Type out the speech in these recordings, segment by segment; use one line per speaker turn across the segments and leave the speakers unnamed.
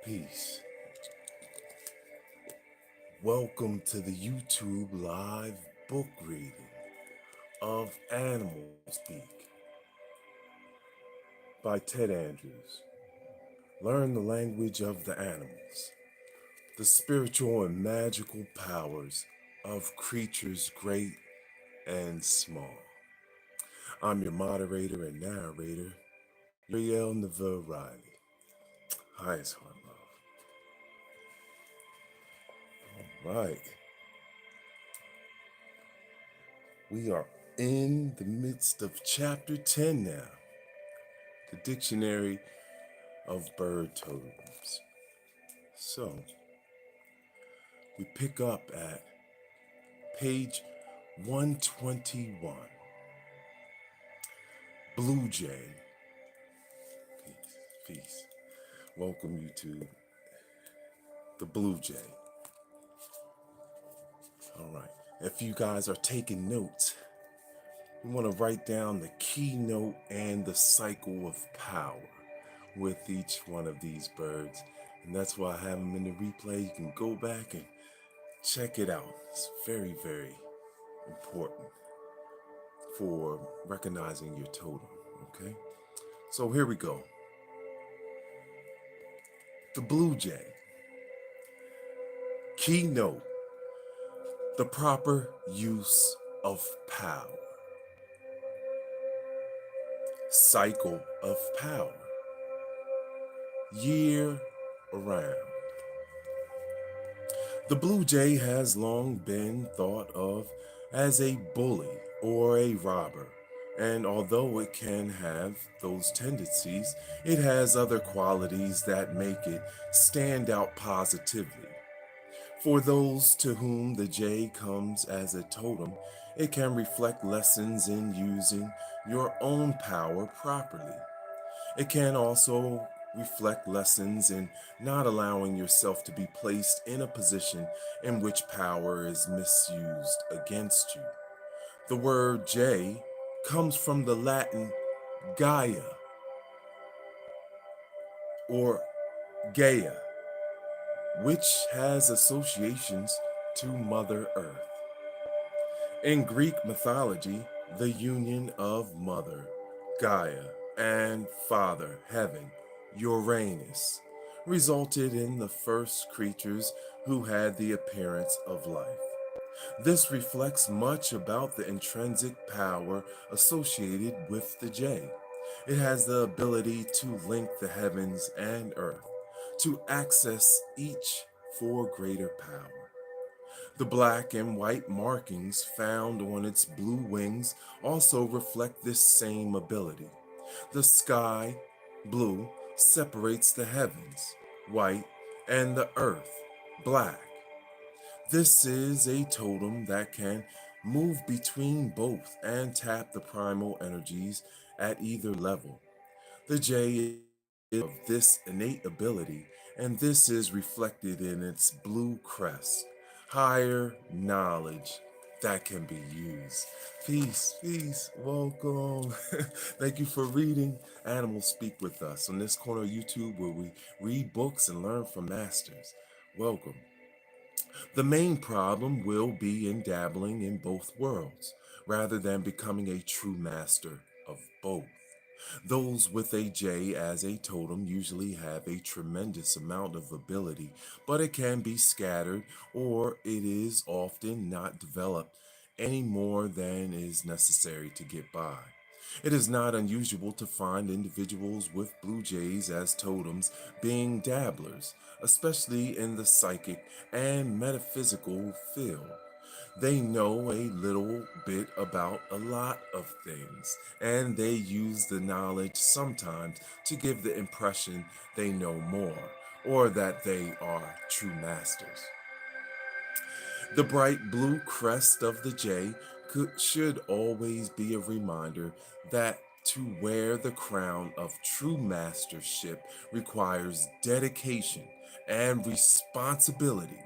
Peace. Welcome to the YouTube live book reading of Animal Speak by Ted Andrews. Learn the language of the animals, the spiritual and magical powers of creatures great and small. I'm your moderator and narrator, Uriel Riley. Hi, sweet love. All right. We are in the midst of chapter 10 now, the dictionary of bird totems. So, we pick up at page 121. Blue Jay. Peace. Welcome you to the Blue Jay. All right. If you guys are taking notes, we want to write down the keynote and the cycle of power with each one of these birds. And that's why I have them in the replay. You can go back and check it out. It's very, very important for recognizing your totem, okay? So here we go. The Blue Jay. Keynote: the proper use of power. Cycle of power. Year around. The blue jay has long been thought of as a bully or a robber, and although it can have those tendencies, it has other qualities that make it stand out positively. For those to whom the jay comes as a totem, it can reflect lessons in using your own power properly. It can also reflect lessons in not allowing yourself to be placed in a position in which power is misused against you. The word jay comes from the Latin Gaia or Gaia, which has associations to Mother Earth. In Greek mythology, the union of Mother, Gaia, and Father, Heaven, Uranus, resulted in the first creatures who had the appearance of life. This reflects much about the intrinsic power associated with the jay. It has the ability to link the heavens and earth, to access each for greater power. The black and white markings found on its blue wings also reflect this same ability. The sky, blue, separates the heavens, white, and the earth, black. This is a totem that can move between both and tap the primal energies at either level. The jay is of this innate ability, and this is reflected in its blue crest. Higher knowledge that can be used. Peace, peace, welcome. Thank you for reading Animals Speak with us on this corner of YouTube where we read books and learn from masters. Welcome. The main problem will be in dabbling in both worlds, rather than becoming a true master of both. Those with a J as a totem usually have a tremendous amount of ability, but it can be scattered or it is often not developed any more than is necessary to get by. It is not unusual to find individuals with blue jays as totems being dabblers, especially in the psychic and metaphysical field. They know a little bit about a lot of things, and they use the knowledge sometimes to give the impression they know more, or that they are true masters. The bright blue crest of the jay should always be a reminder that to wear the crown of true mastership requires dedication and responsibility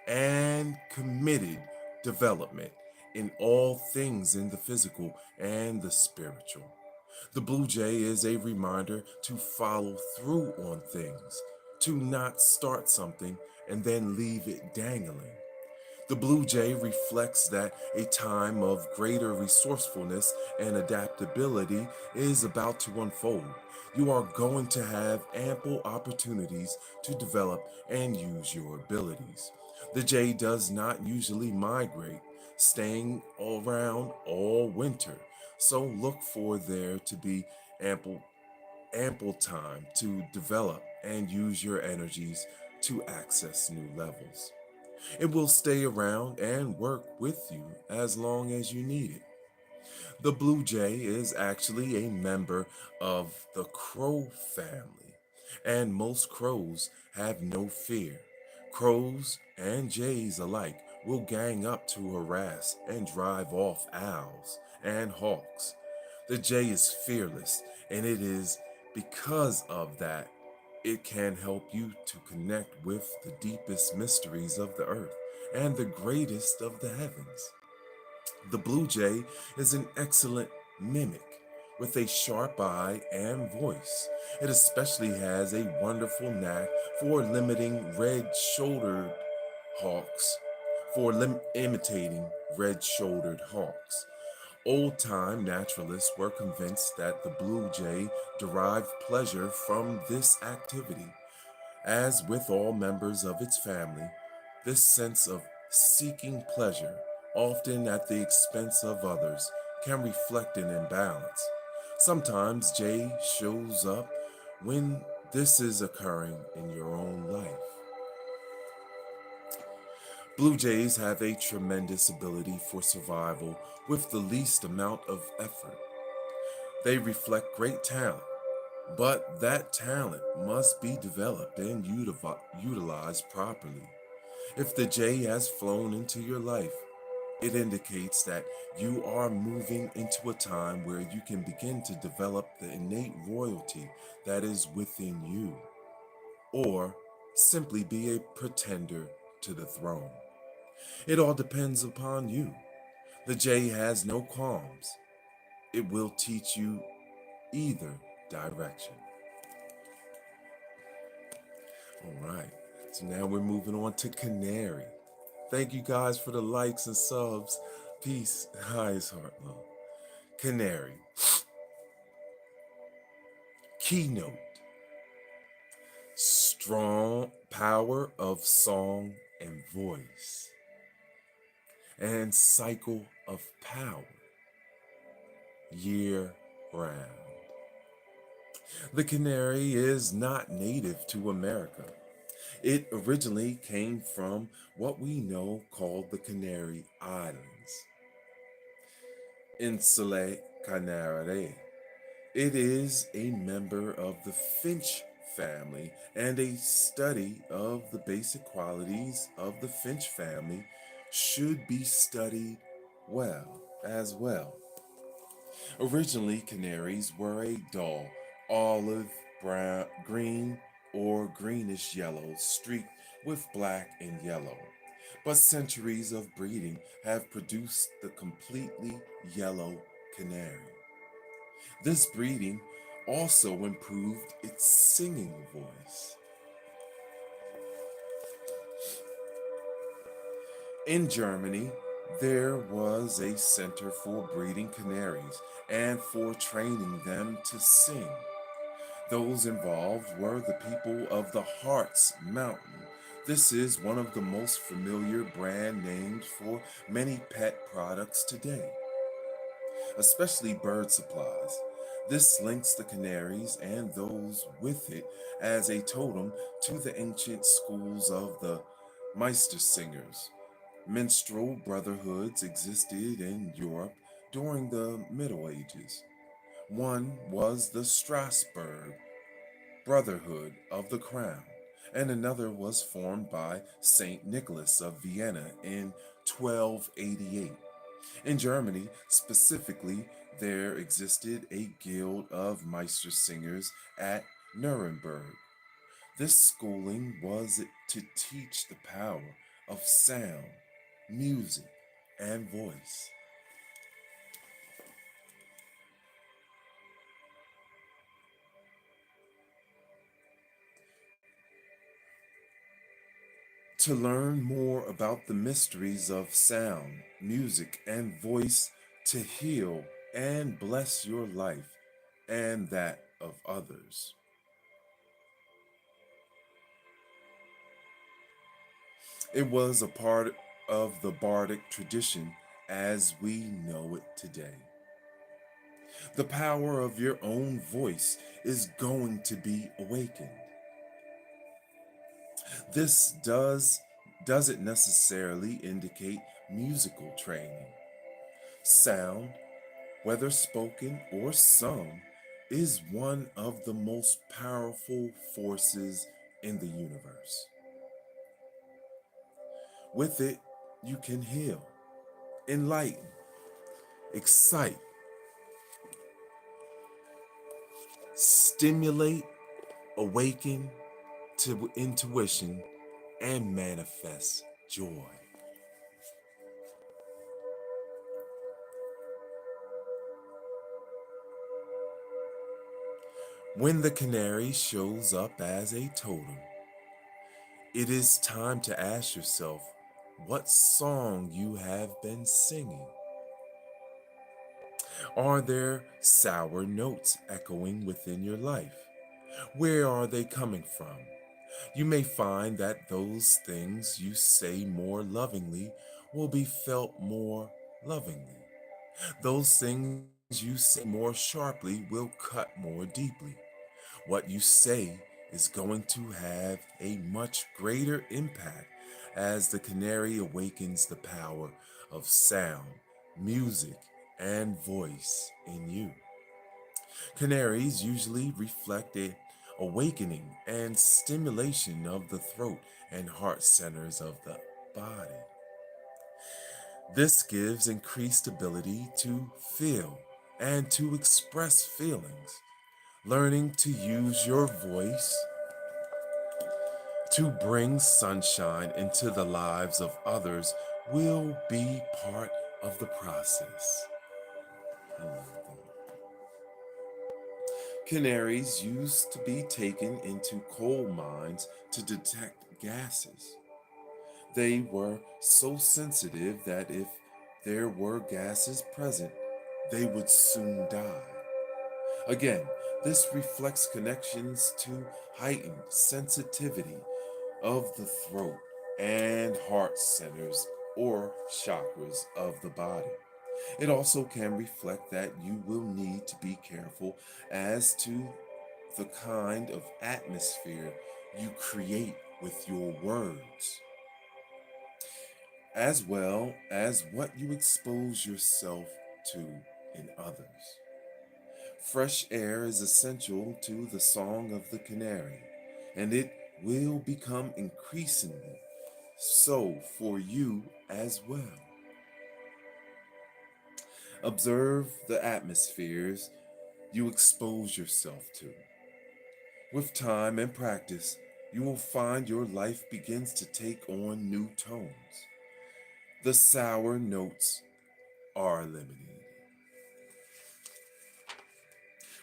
and committed development in all things in the physical and the spiritual. The blue jay is a reminder to follow through on things, to not start something and then leave it dangling. The Blue Jay reflects that a time of greater resourcefulness and adaptability is about to unfold. You are going to have ample opportunities to develop and use your abilities. The jay does not usually migrate, staying around all winter, so look for there to be ample time to develop and use your energies to access new levels. It will stay around and work with you as long as you need it. The blue jay is actually a member of the crow family, and most crows have no fear. Crows and jays alike will gang up to harass and drive off owls and hawks. The jay is fearless, and it is because of that it can help you to connect with the deepest mysteries of the earth and the greatest of the heavens. The blue jay is an excellent mimic with a sharp eye and voice. It especially has a wonderful knack for limiting red-shouldered hawks, imitating red-shouldered hawks. Old-time naturalists were convinced that the blue jay derived pleasure from this activity. As with all members of its family, this sense of seeking pleasure, often at the expense of others, can reflect an imbalance. Sometimes Jay shows up when this is occurring in your own life. Blue jays have a tremendous ability for survival with the least amount of effort. They reflect great talent, but that talent must be developed and utilized properly. If the jay has flown into your life, it indicates that you are moving into a time where you can begin to develop the innate royalty that is within you, or simply be a pretender to the throne. It all depends upon you. The jay has no qualms. It will teach you either direction. All right, so now we're moving on to Canary. Thank you guys for the likes and subs. Peace, highest heart love. Canary. Keynote. Strong power of song and voice. And cycle of power. Year round. The canary is not native to America. It originally came from what we know called the Canary Islands. Insulae Canary. It is a member of the finch family, and a study of the basic qualities of the finch family should be studied well as well. Originally, canaries were a dull olive, brown, green, or greenish yellow streaked with black and yellow. But centuries of breeding have produced the completely yellow canary. This breeding also improved its singing voice. In Germany, there was a center for breeding canaries and for training them to sing. Those involved were the people of the Harz Mountain. This is one of the most familiar brand names for many pet products today, especially bird supplies. This links the canaries and those with it as a totem to the ancient schools of the Meistersingers. Minstrel brotherhoods existed in Europe during the Middle Ages. One was the Strasbourg Brotherhood of the Crown, and another was formed by St. Nicholas of Vienna in 1288. In Germany, specifically, there existed a guild of Meistersingers at Nuremberg. This schooling was to teach the power of sound, music, and voice. To learn more about the mysteries of sound, music, and voice to heal and bless your life and that of others. It was a part of the bardic tradition as we know it today. The power of your own voice is going to be awakened. This doesn't necessarily indicate musical training. Sound, whether spoken or sung, is one of the most powerful forces in the universe. With it, you can heal, enlighten, excite, stimulate, awaken to intuition, and manifest joy. When the canary shows up as a totem, it is time to ask yourself what song you have been singing. Are there sour notes echoing within your life? Where are they coming from? You may find that those things you say more lovingly will be felt more lovingly. Those things you say more sharply will cut more deeply. What you say is going to have a much greater impact as the canary awakens the power of sound, music, and voice in you. Canaries usually reflect a awakening and stimulation of the throat and heart centers of the body. This gives increased ability to feel and to express feelings. Learning to use your voice to bring sunshine into the lives of others will be part of the process. Canaries used to be taken into coal mines to detect gases. They were so sensitive that if there were gases present, they would soon die. Again, this reflects connections to heightened sensitivity of the throat and heart centers or chakras of the body. It also can reflect that you will need to be careful as to the kind of atmosphere you create with your words, as well as what you expose yourself to in others. Fresh air is essential to the song of the canary, and it will become increasingly so for you as well. Observe the atmospheres you expose yourself to. With time and practice, you will find your life begins to take on new tones. The sour notes are eliminated.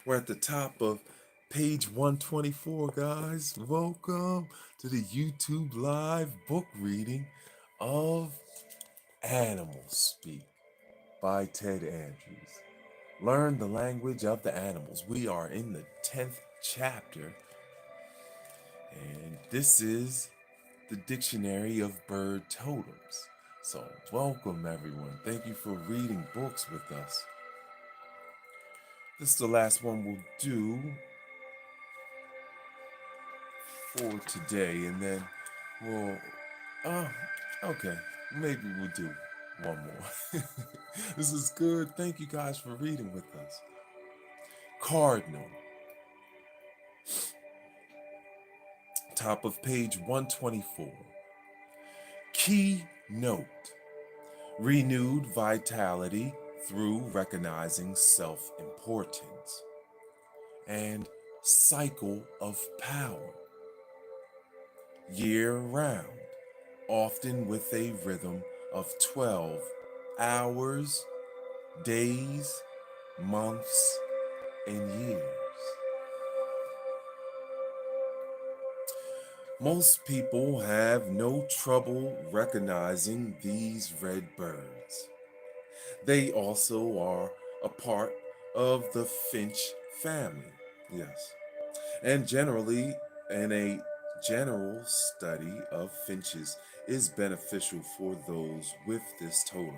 We're at the top of page 124, guys. Welcome to the YouTube live book reading of Animals Speak by Ted Andrews. Learn the language of the animals. We are in the 10th chapter, and this is the Dictionary of Bird Totems. So, welcome everyone. Thank you for reading books with us. This is the last one we'll do for today, and then we'll, uh, okay, maybe we'll do one more. This is good. Thank you guys for reading with us. Cardinal, top of page 124. Key note: renewed vitality through recognizing self importance, and cycle of power, year round, often with a rhythm of 12 hours, days, months, and years. Most people have no trouble recognizing these red birds. They also are a part of the finch family. Yes. And generally, and a general study of finches is beneficial for those with this totem.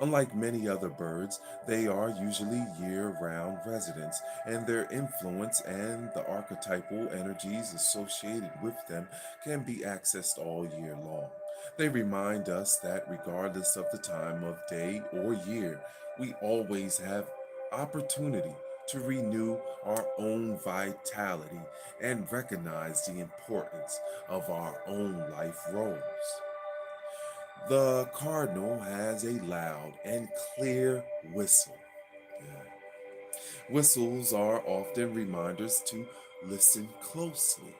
Unlike many other birds, they are usually year round residents, and their influence and the archetypal energies associated with them can be accessed all year long. They remind us that regardless of the time of day or year, we always have opportunity to renew our own vitality and recognize the importance of our own life roles. The cardinal has a loud and clear whistle. Yeah. Whistles are often reminders to listen closely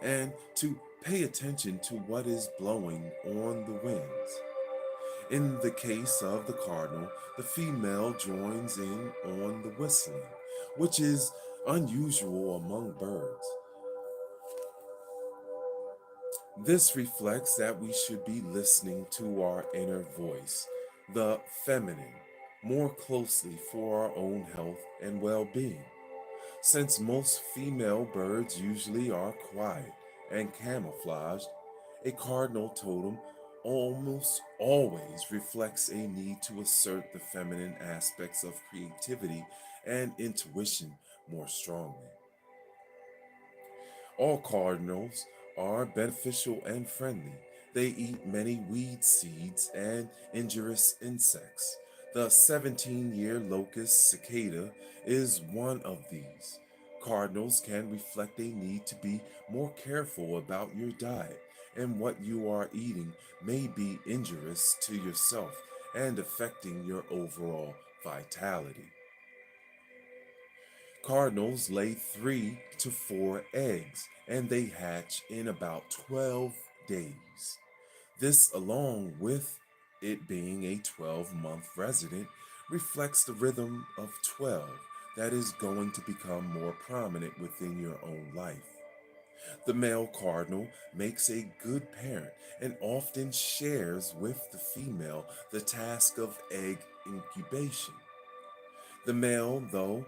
and to pay attention to what is blowing on the winds. In the case of the cardinal, the female joins in on the whistling, which is unusual among birds. This reflects that we should be listening to our inner voice, the feminine, more closely for our own health and well being. Since most female birds usually are quiet and camouflaged, a cardinal totem almost always reflects a need to assert the feminine aspects of creativity and intuition more strongly. All cardinals are beneficial and friendly. They eat many weed seeds and injurious insects. The 17-year locust cicada is one of these. Cardinals can reflect a need to be more careful about your diet, and what you are eating may be injurious to yourself and affecting your overall vitality. Cardinals lay 3 to 4 eggs and they hatch in about 12 days. This, along with it being a 12-month resident, reflects the rhythm of 12 that is going to become more prominent within your own life. The male cardinal makes a good parent and often shares with the female the task of egg incubation. The male, though,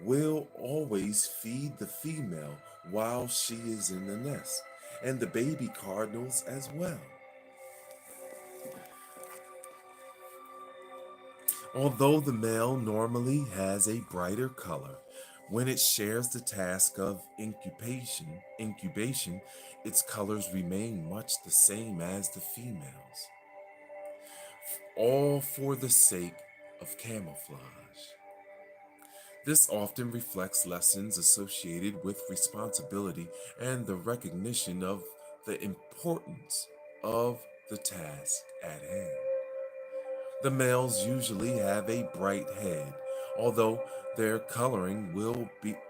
will always feed the female while she is in the nest, and the baby cardinals as well. Although the male normally has a brighter color, when it shares the task of incubation, its colors remain much the same as the females, all for the sake of camouflage. This often reflects lessons associated with responsibility and the recognition of the importance of the task at hand. The males usually have a bright head, although their coloring will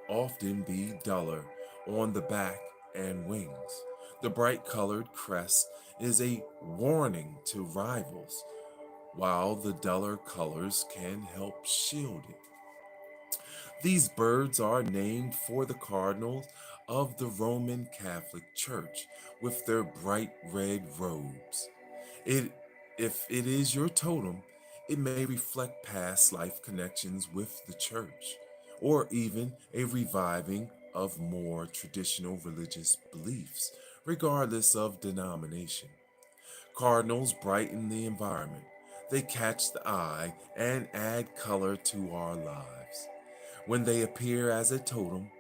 often be duller on the back and wings. The bright colored crest is a warning to rivals, while the duller colors can help shield it. These birds are named for the cardinals of the Roman Catholic Church with their bright red robes. It, if it is your totem, it may reflect past life connections with the church, or even a reviving of more traditional religious beliefs, regardless of denomination. Cardinals brighten the environment. They catch the eye and add color to our lives. When they appear as a totem,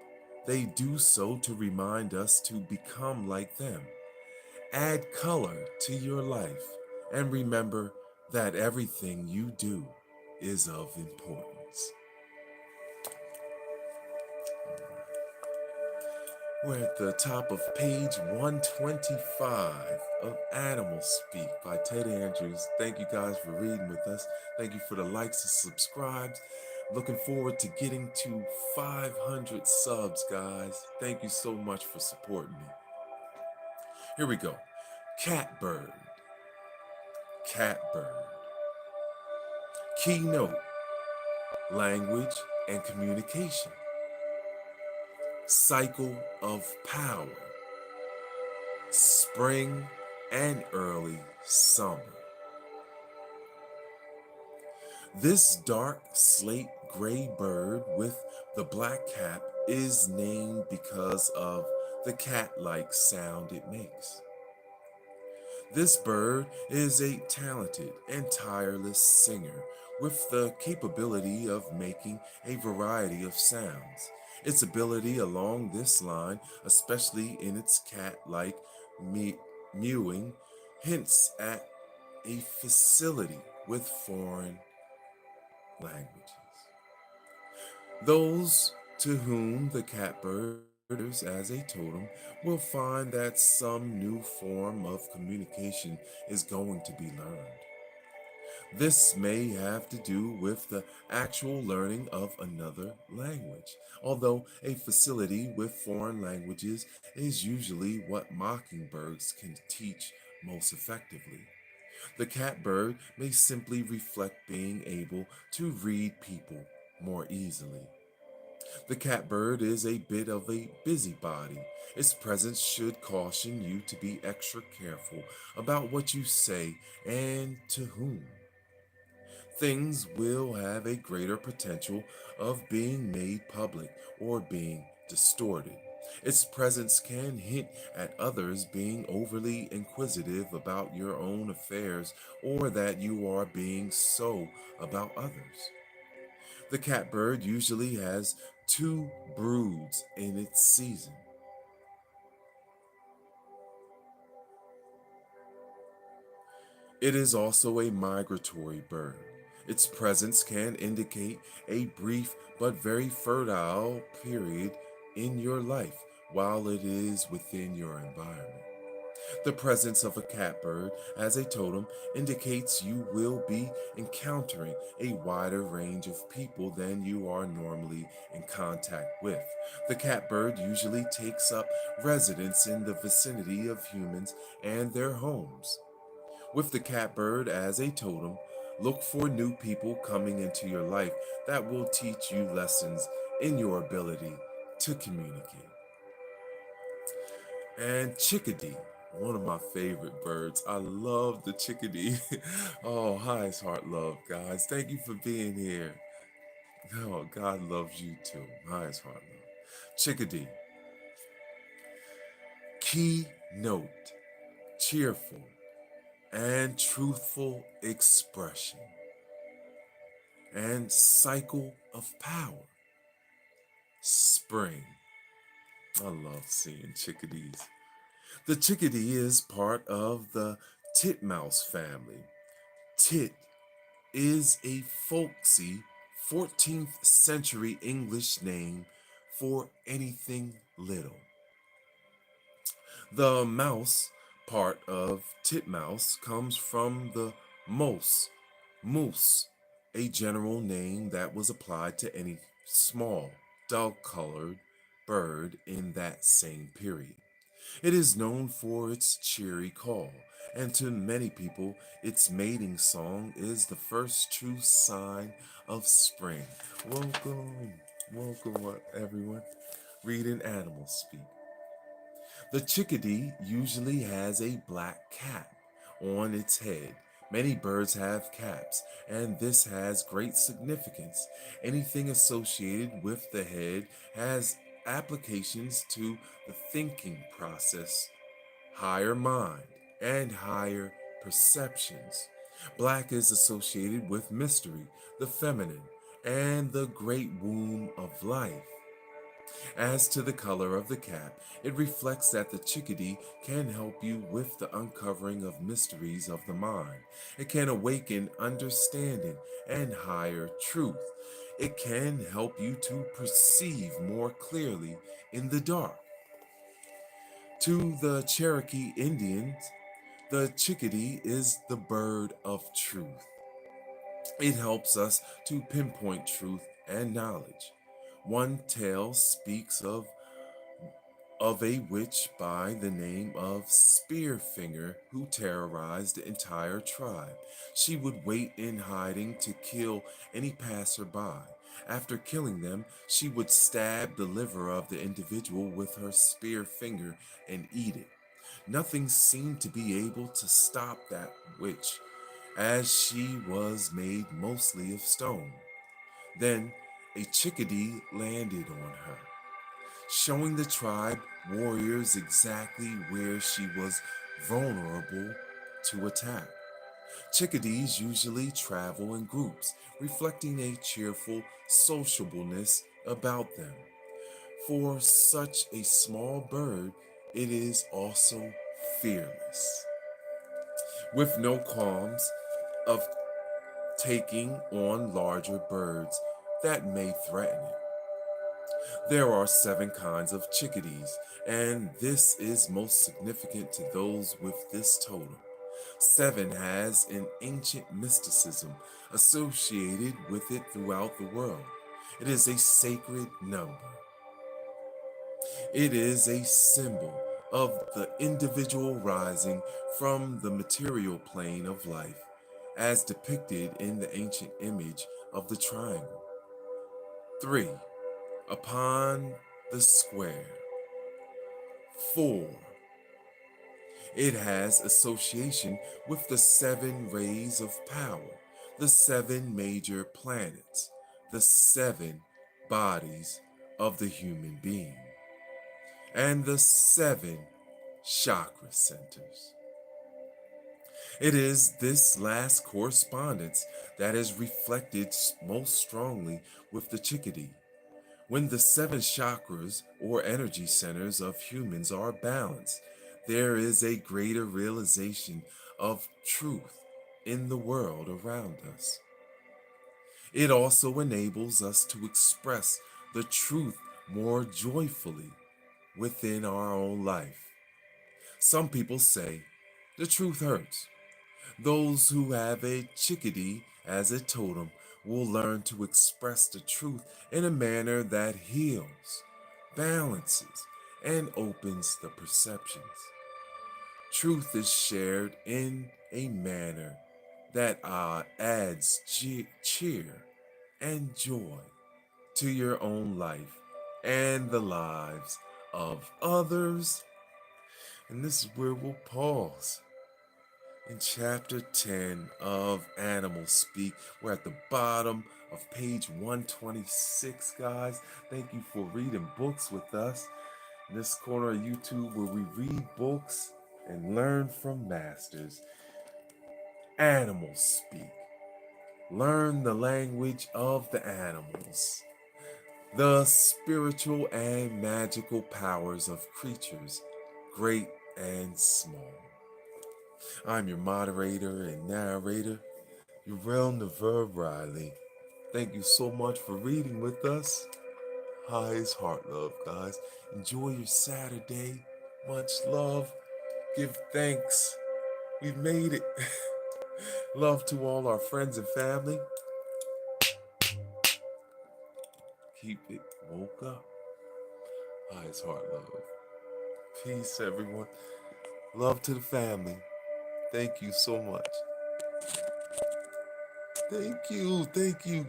they do so to remind us to become like them. Add color to your life and remember that everything you do is of importance. We're at the top of page 125 of Animal Speak by Ted Andrews. Thank you guys for reading with us. Thank you for the likes and subscribes. Looking forward to getting to 500 subs, guys. Thank you so much for supporting me. Here we go. Catbird. Catbird. Keynote: language and communication. Cycle of power. spring, and early summer. This dark slate gray bird with the black cap is named because of the cat like sound it makes. This bird is a talented and tireless singer with the capability of making a variety of sounds. Its ability along this line, especially in its cat like mewing, hints at a facility with foreign languages. Those to whom the catbird serves as a totem will find that some new form of communication is going to be learned. This may have to do with the actual learning of another language, although a facility with foreign languages is usually what mockingbirds can teach most effectively. The catbird may simply reflect being able to read people more easily. The catbird is a bit of a busybody. Its presence should caution you to be extra careful about what you say and to whom. Things will have a greater potential of being made public or being distorted. Its presence can hint at others being overly inquisitive about your own affairs or that you are being so about others. The catbird usually has two broods in its season. It is also a migratory bird. Its presence can indicate a brief but very fertile period in your life while it is within your environment. The presence of a catbird as a totem indicates you will be encountering a wider range of people than you are normally in contact with. The catbird usually takes up residence in the vicinity of humans and their homes. With the catbird as a totem, look for new people coming into your life that will teach you lessons in your ability to communicate. And chickadee, one of my favorite birds. I love the chickadee. Oh, highest heart love, guys. Thank you for being here. Oh, God loves you too. Highest heart love. Chickadee, key note, cheerful and truthful expression, and cycle of power. Spring. I love seeing chickadees. The chickadee is part of the titmouse family. Tit is a folksy 14th century English name for anything little. The mouse part of titmouse comes from the moose, a general name that was applied to any small, dull colored bird in that same period. It is known for its cheery call, and to many people, its mating song is the first true sign of spring. Welcome, welcome, everyone. Reading animals speak. The chickadee usually has a black cap on its head. Many birds have caps, and this has great significance. Anything associated with the head has applications to the thinking process, higher mind, and higher perceptions. Black is associated with mystery, the feminine, and the great womb of life. As to the color of the cap, it reflects that the chickadee can help you with the uncovering of mysteries of the mind. It can awaken understanding and higher truth. It can help you to perceive more clearly in the dark. To the Cherokee Indians, the chickadee is the bird of truth. It helps us to pinpoint truth and knowledge. One tale speaks of a witch by the name of Spearfinger who terrorized the entire tribe. She would wait in hiding to kill any passerby. After killing them, she would stab the liver of the individual with her spear finger and eat it. Nothing seemed to be able to stop that witch, as she was made mostly of stone. Then a chickadee landed on her, showing the tribe warriors exactly where she was vulnerable to attack. Chickadees usually travel in groups, reflecting a cheerful sociableness about them. For such a small bird, it is also fearless, with no qualms of taking on larger birds that may threaten it. There are 7 kinds of chickadees, and this is most significant to those with this totem. 7 has an ancient mysticism associated with it throughout the world. It is a sacred number. It is a symbol of the individual rising from the material plane of life, as depicted in the ancient image of the triangle. 3. Upon the square. 4. It has association with the 7 rays of power, the 7 major planets, the 7 bodies of the human being, and the 7 chakra centers. It is this last correspondence that is reflected most strongly with the chickadee. When the 7 chakras or energy centers of humans are balanced, there is a greater realization of truth in the world around us. It also enables us to express the truth more joyfully within our own life. Some people say the truth hurts. Those who have a chickadee as a totem will learn to express the truth in a manner that heals, balances, and opens the perceptions. Truth is shared in a manner that adds cheer and joy to your own life and the lives of others. And this is where we'll pause. In chapter 10 of Animal Speak, we're at the bottom of page 126, guys. Thank you for reading books with us. In this corner of YouTube where we read books and learn from masters. Animal Speak. Learn the language of the animals, the spiritual and magical powers of creatures, great and small. I'm your moderator and narrator, Uriel Riley. Thank you so much for reading with us. Highest heart love, guys. Enjoy your Saturday. Much love. Give thanks. We've made it. Love to all our friends and family. Keep it woke up. Highest heart love. Peace, everyone. Love to the family. Thank you so much. Thank you. Thank you.